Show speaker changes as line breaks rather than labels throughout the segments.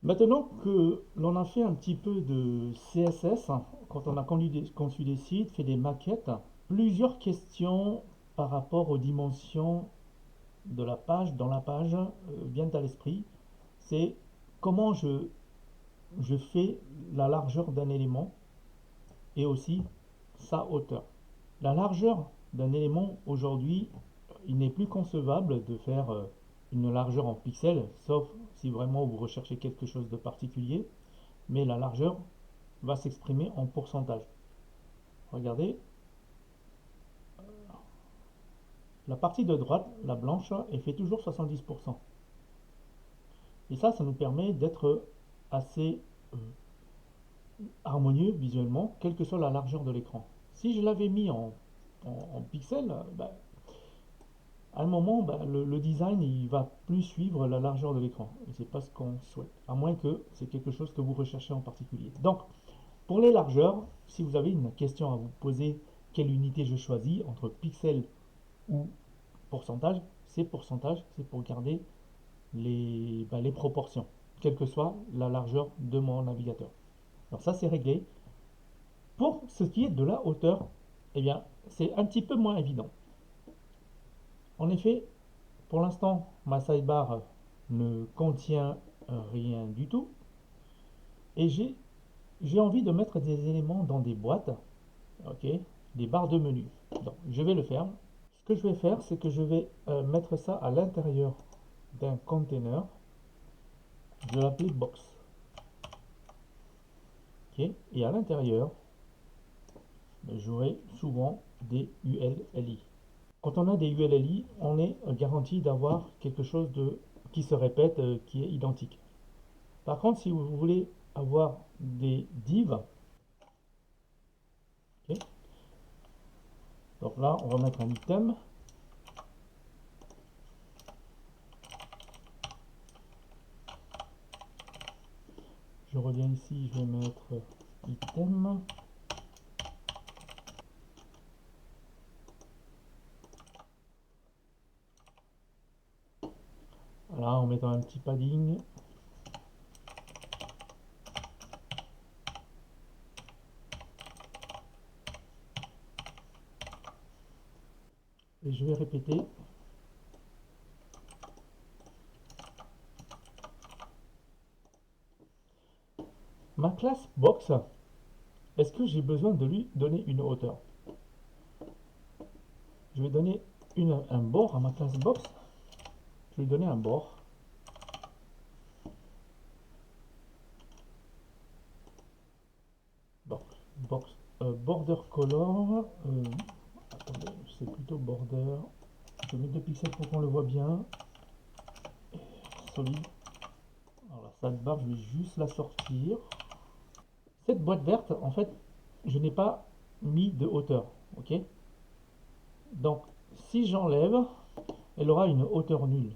Maintenant que l'on a fait un petit peu de CSS, quand on a conçu des sites, fait des maquettes, plusieurs questions par rapport aux dimensions de la page, dans la page, viennent à l'esprit. C'est comment je fais la largeur d'un élément et aussi sa hauteur. La largeur d'un élément aujourd'hui, il n'est plus concevable de faire une largeur en pixels, sauf si vraiment vous recherchez quelque chose de particulier, mais la largeur va s'exprimer en pourcentage. Regardez, la partie de droite, la blanche, elle fait toujours 70%. Et ça nous permet d'être assez harmonieux visuellement, quelle que soit la largeur de l'écran. Si je l'avais mis en pixels, à un moment, le design il va plus suivre la largeur de l'écran. Et c'est pas ce qu'on souhaite, à moins que c'est quelque chose que vous recherchez en particulier. Donc, pour les largeurs, si vous avez une question à vous poser, quelle unité je choisis entre pixels ou pourcentage, c'est pour garder les proportions, quelle que soit la largeur de mon navigateur. Alors ça, c'est réglé. Pour ce qui est de la hauteur, eh bien, c'est un petit peu moins évident. En effet, pour l'instant, ma sidebar ne contient rien du tout. Et j'ai envie de mettre des éléments dans des boîtes, ok, des barres de menu. Donc, je vais le faire. Ce que je vais faire, c'est que je vais mettre ça à l'intérieur d'un container. Je vais l'appeler box. Ok, et à l'intérieur, j'aurai souvent des ULLI. Quand on a des ULLI, on est garanti d'avoir quelque chose qui se répète, qui est identique. Par contre, si vous voulez avoir des divs, ok, donc là, on va mettre un item. Je reviens ici, je vais mettre item. Voilà, en mettant un petit padding. Et je vais répéter. Ma classe box, est-ce que j'ai besoin de lui donner une hauteur? Je vais donner un bord à ma classe box. Je vais lui donner un bord. Box, border color. Attendez, c'est plutôt border. Je vais mettre 2 pixels pour qu'on le voit bien. Solide. Alors la sidebar, je vais juste la sortir. Cette boîte verte, en fait, je n'ai pas mis de hauteur. Ok. Donc, si j'enlève, elle aura une hauteur nulle.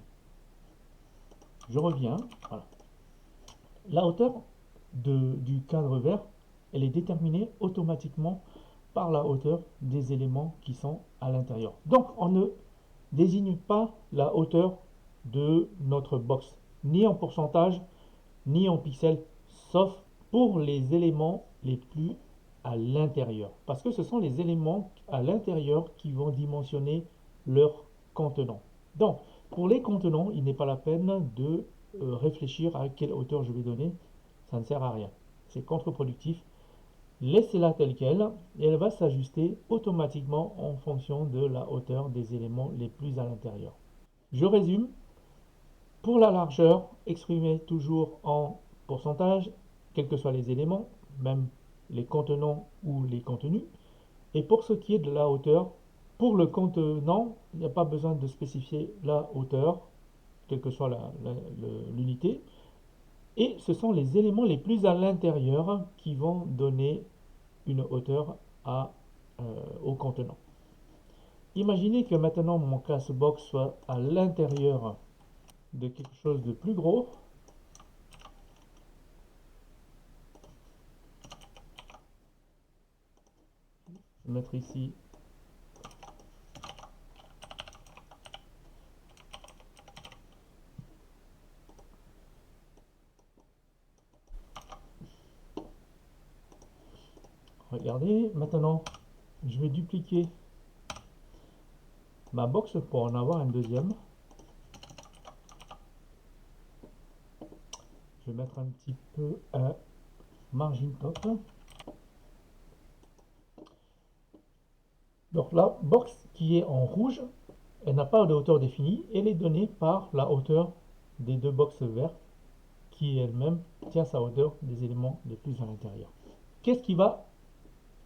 Je reviens. Voilà. La hauteur du cadre vert, elle est déterminée automatiquement par la hauteur des éléments qui sont à l'intérieur. Donc, on ne désigne pas la hauteur de notre box, ni en pourcentage, ni en pixels, sauf pour les éléments les plus à l'intérieur. Parce que ce sont les éléments à l'intérieur qui vont dimensionner leur contenant. Donc, pour les contenants, il n'est pas la peine de réfléchir à quelle hauteur je vais donner. Ça ne sert à rien. C'est contre-productif. Laissez-la telle qu'elle et elle va s'ajuster automatiquement en fonction de la hauteur des éléments les plus à l'intérieur. Je résume. Pour la largeur, exprimez toujours en pourcentage, quels que soient les éléments, même les contenants ou les contenus. Et pour ce qui est de la hauteur, pour le contenant, il n'y a pas besoin de spécifier la hauteur, quelle que soit l'unité. Et ce sont les éléments les plus à l'intérieur qui vont donner une hauteur au contenant. Imaginez que maintenant mon class box soit à l'intérieur de quelque chose de plus gros. Je vais mettre ici Regardez, maintenant, je vais dupliquer ma box pour en avoir une deuxième. Je vais mettre un petit peu un margin top. Donc la box qui est en rouge, elle n'a pas de hauteur définie, elle est donnée par la hauteur des deux boxes vertes qui elle-même tient sa hauteur des éléments les plus à l'intérieur. Qu'est-ce qui va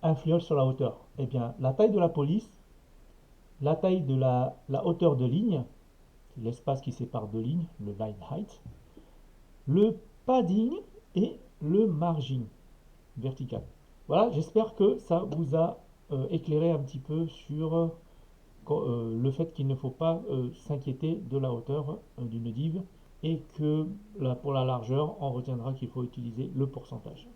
influer sur la hauteur? Eh bien, la taille de la police, la taille de la hauteur de ligne, l'espace qui sépare deux lignes, le line height, le padding et le margin vertical. Voilà, j'espère que ça vous a éclairé un petit peu sur le fait qu'il ne faut pas s'inquiéter de la hauteur d'une div et que là, pour la largeur, on retiendra qu'il faut utiliser le pourcentage.